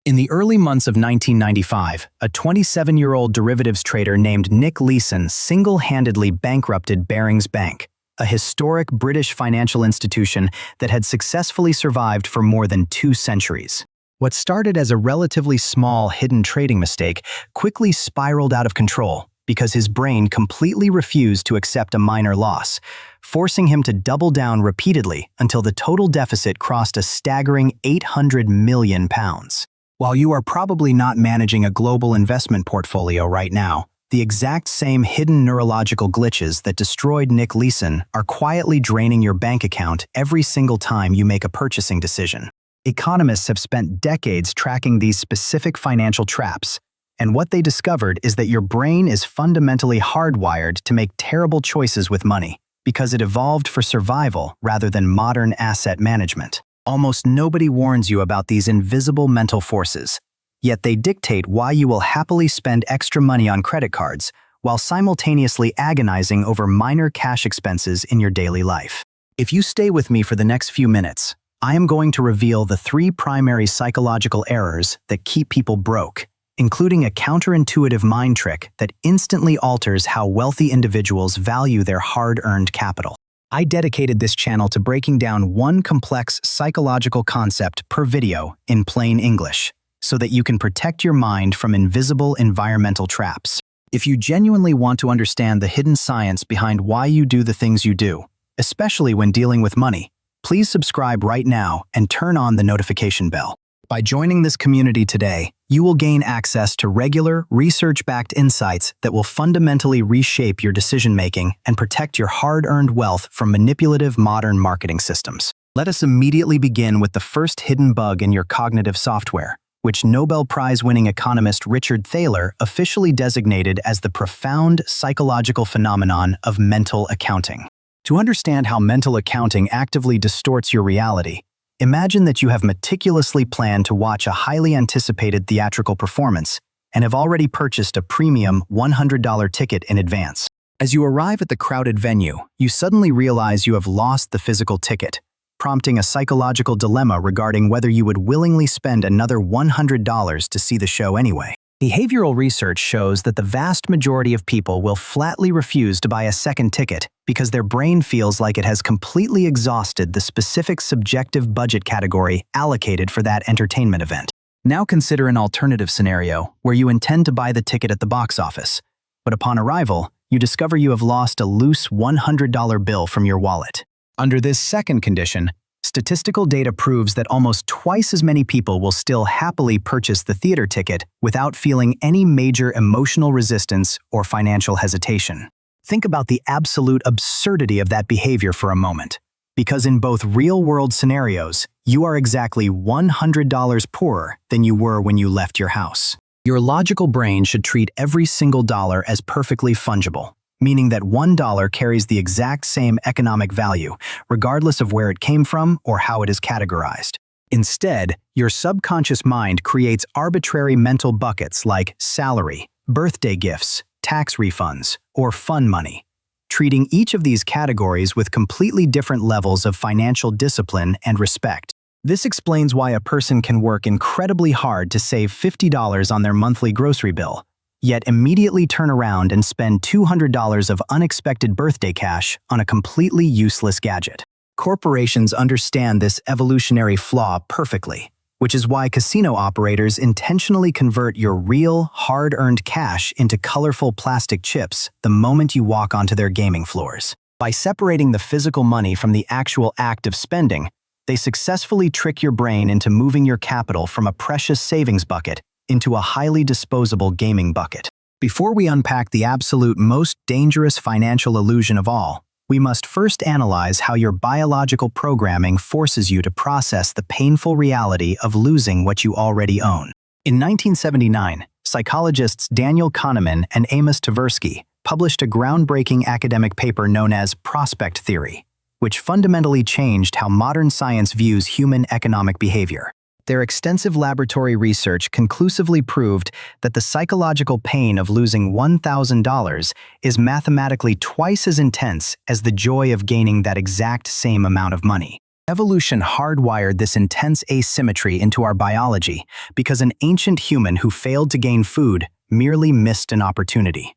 In the early months of 1995, a 27-year-old derivatives trader named Nick Leeson single-handedly bankrupted Barings Bank, a historic British financial institution that had successfully survived for more than 2 centuries. What started as a relatively small hidden trading mistake quickly spiraled out of control because his brain completely refused to accept a minor loss, forcing him to double down repeatedly until the total deficit crossed a staggering £800 million. While you are probably not managing a global investment portfolio right now, the exact same hidden neurological glitches that destroyed Nick Leeson are quietly draining your bank account every single time you make a purchasing decision. Economists have spent decades tracking these specific financial traps, and what they discovered is that your brain is fundamentally hardwired to make terrible choices with money because it evolved for survival rather than modern asset management. Almost nobody warns you about these invisible mental forces, yet they dictate why you will happily spend extra money on credit cards while simultaneously agonizing over minor cash expenses in your daily life. If you stay with me for the next few minutes, I am going to reveal the 3 primary psychological errors that keep people broke, including a counterintuitive mind trick that instantly alters how wealthy individuals value their hard-earned capital. I dedicated this channel to breaking down one complex psychological concept per video in plain English, so that you can protect your mind from invisible environmental traps. If you genuinely want to understand the hidden science behind why you do the things you do, especially when dealing with money, please subscribe right now and turn on the notification bell. By joining this community today, you will gain access to regular, research-backed insights that will fundamentally reshape your decision-making and protect your hard-earned wealth from manipulative modern marketing systems. Let us immediately begin with the first hidden bug in your cognitive software, which Nobel Prize-winning economist Richard Thaler officially designated as the profound psychological phenomenon of mental accounting. To understand how mental accounting actively distorts your reality, imagine that you have meticulously planned to watch a highly anticipated theatrical performance and have already purchased a premium $100 ticket in advance. As you arrive at the crowded venue, you suddenly realize you have lost the physical ticket, prompting a psychological dilemma regarding whether you would willingly spend another $100 to see the show anyway. Behavioral research shows that the vast majority of people will flatly refuse to buy a second ticket because their brain feels like it has completely exhausted the specific subjective budget category allocated for that entertainment event. Now consider an alternative scenario where you intend to buy the ticket at the box office, but upon arrival, you discover you have lost a loose $100 bill from your wallet. Under this second condition, statistical data proves that almost twice as many people will still happily purchase the theater ticket without feeling any major emotional resistance or financial hesitation. Think about the absolute absurdity of that behavior for a moment, because in both real-world scenarios, you are exactly $100 poorer than you were when you left your house. Your logical brain should treat every single dollar as perfectly fungible, meaning that $1 carries the exact same economic value, regardless of where it came from or how it is categorized. Instead, your subconscious mind creates arbitrary mental buckets like salary, birthday gifts, tax refunds, or fun money, treating each of these categories with completely different levels of financial discipline and respect. This explains why a person can work incredibly hard to save $50 on their monthly grocery bill, yet immediately turn around and spend $200 of unexpected birthday cash on a completely useless gadget. Corporations understand this evolutionary flaw perfectly, which is why casino operators intentionally convert your real, hard-earned cash into colorful plastic chips the moment you walk onto their gaming floors. By separating the physical money from the actual act of spending, they successfully trick your brain into moving your capital from a precious savings bucket into a highly disposable gaming bucket. Before we unpack the absolute most dangerous financial illusion of all, we must first analyze how your biological programming forces you to process the painful reality of losing what you already own. In 1979, psychologists Daniel Kahneman and Amos Tversky published a groundbreaking academic paper known as prospect theory, which fundamentally changed how modern science views human economic behavior. Their extensive laboratory research conclusively proved that the psychological pain of losing $1,000 is mathematically twice as intense as the joy of gaining that exact same amount of money. Evolution hardwired this intense asymmetry into our biology because an ancient human who failed to gain food merely missed an opportunity,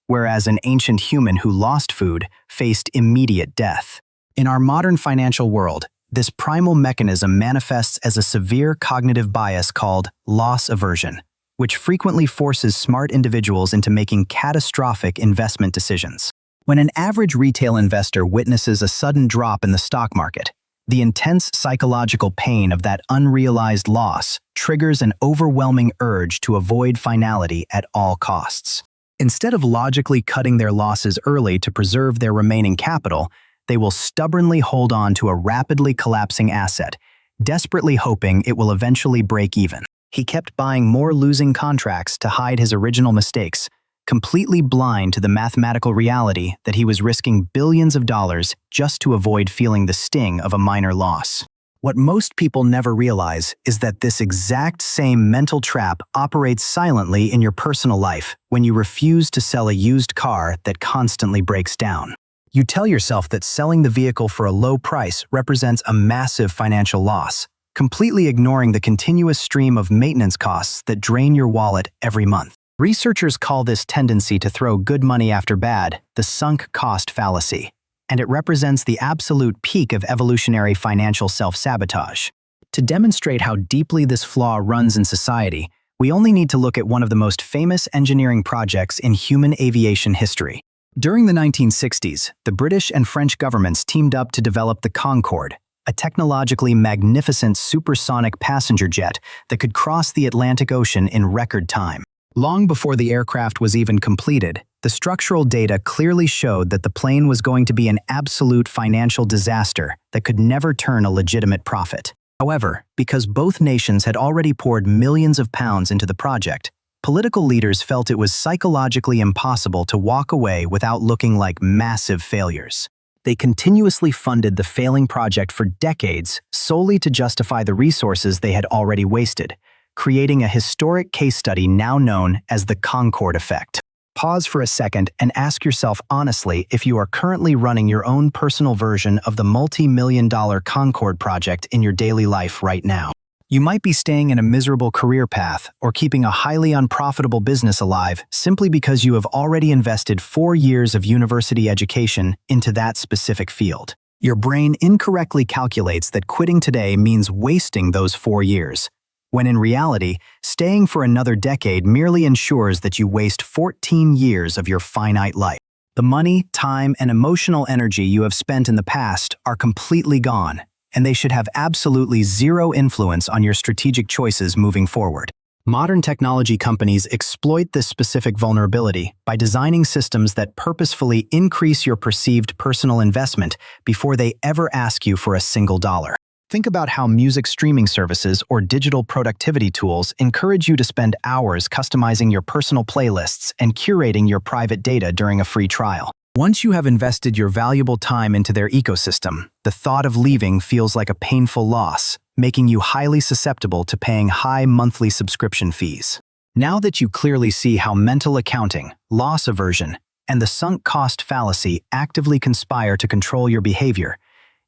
whereas an ancient human who lost food faced immediate death. In our modern financial world, this primal mechanism manifests as a severe cognitive bias called loss aversion, which frequently forces smart individuals into making catastrophic investment decisions. When an average retail investor witnesses a sudden drop in the stock market, the intense psychological pain of that unrealized loss triggers an overwhelming urge to avoid finality at all costs. Instead of logically cutting their losses early to preserve their remaining capital, they will stubbornly hold on to a rapidly collapsing asset, desperately hoping it will eventually break even. He kept buying more losing contracts to hide his original mistakes, completely blind to the mathematical reality that he was risking billions of dollars just to avoid feeling the sting of a minor loss. What most people never realize is that this exact same mental trap operates silently in your personal life when you refuse to sell a used car that constantly breaks down. You tell yourself that selling the vehicle for a low price represents a massive financial loss, completely ignoring the continuous stream of maintenance costs that drain your wallet every month. Researchers call this tendency to throw good money after bad the sunk cost fallacy, and it represents the absolute peak of evolutionary financial self-sabotage. To demonstrate how deeply this flaw runs in society, we only need to look at one of the most famous engineering projects in human aviation history. During the 1960s, the British and French governments teamed up to develop the Concorde, a technologically magnificent supersonic passenger jet that could cross the Atlantic Ocean in record time. Long before the aircraft was even completed, the structural data clearly showed that the plane was going to be an absolute financial disaster that could never turn a legitimate profit. However, because both nations had already poured millions of pounds into the project, political leaders felt it was psychologically impossible to walk away without looking like massive failures. They continuously funded the failing project for decades solely to justify the resources they had already wasted, creating a historic case study now known as the Concorde effect. Pause for a second and ask yourself honestly if you are currently running your own personal version of the multi-million-dollar Concorde project in your daily life right now. You might be staying in a miserable career path or keeping a highly unprofitable business alive simply because you have already invested 4 years of university education into that specific field. Your brain incorrectly calculates that quitting today means wasting those 4 years, when in reality, staying for another decade merely ensures that you waste 14 years of your finite life. The money, time, and emotional energy you have spent in the past are completely gone, and they should have absolutely zero influence on your strategic choices moving forward. Modern technology companies exploit this specific vulnerability by designing systems that purposefully increase your perceived personal investment before they ever ask you for a single dollar. Think about how music streaming services or digital productivity tools encourage you to spend hours customizing your personal playlists and curating your private data during a free trial. Once you have invested your valuable time into their ecosystem, the thought of leaving feels like a painful loss, making you highly susceptible to paying high monthly subscription fees. Now that you clearly see how mental accounting, loss aversion, and the sunk cost fallacy actively conspire to control your behavior,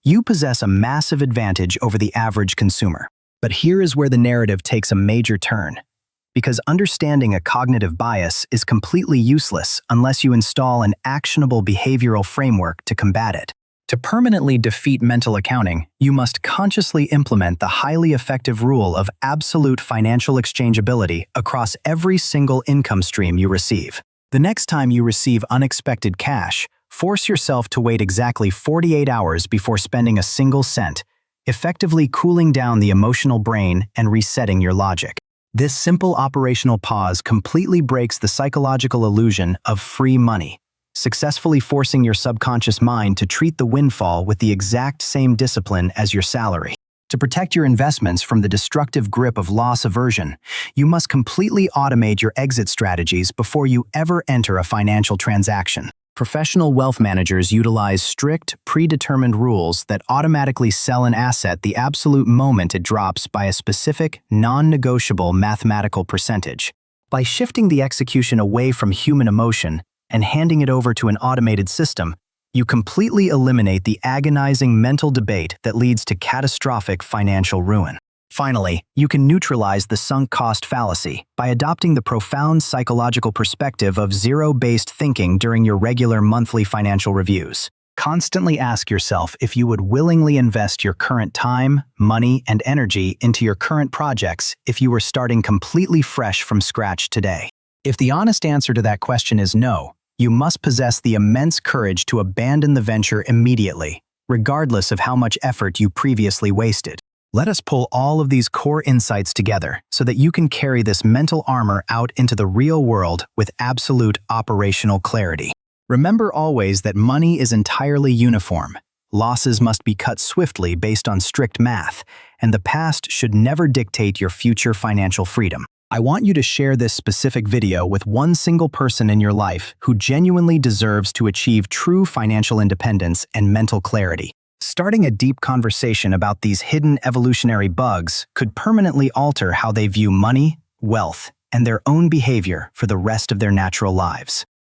you possess a massive advantage over the average consumer. But here is where the narrative takes a major turn. Because understanding a cognitive bias is completely useless unless you install an actionable behavioral framework to combat it. To permanently defeat mental accounting, you must consciously implement the highly effective rule of absolute financial exchangeability across every single income stream you receive. The next time you receive unexpected cash, force yourself to wait exactly 48 hours before spending a single cent, effectively cooling down the emotional brain and resetting your logic. This simple operational pause completely breaks the psychological illusion of free money, successfully forcing your subconscious mind to treat the windfall with the exact same discipline as your salary. To protect your investments from the destructive grip of loss aversion, you must completely automate your exit strategies before you ever enter a financial transaction. Professional wealth managers utilize strict, predetermined rules that automatically sell an asset the absolute moment it drops by a specific, non-negotiable mathematical percentage. By shifting the execution away from human emotion and handing it over to an automated system, You completely eliminate the agonizing mental debate that leads to catastrophic financial ruin. Finally, you can neutralize the sunk cost fallacy by adopting the profound psychological perspective of zero-based thinking during your regular monthly financial reviews. Constantly ask yourself if you would willingly invest your current time, money, and energy into your current projects if you were starting completely fresh from scratch today. If the honest answer to that question is no, you must possess the immense courage to abandon the venture immediately, regardless of how much effort you previously wasted. Let us pull all of these core insights together so that you can carry this mental armor out into the real world with absolute operational clarity. Remember always that money is entirely uniform. Losses must be cut swiftly based on strict math, and the past should never dictate your future financial freedom. I want you to share this specific video with one single person in your life who genuinely deserves to achieve true financial independence and mental clarity. Starting a deep conversation about these hidden evolutionary bugs could permanently alter how they view money, wealth, and their own behavior for the rest of their natural lives.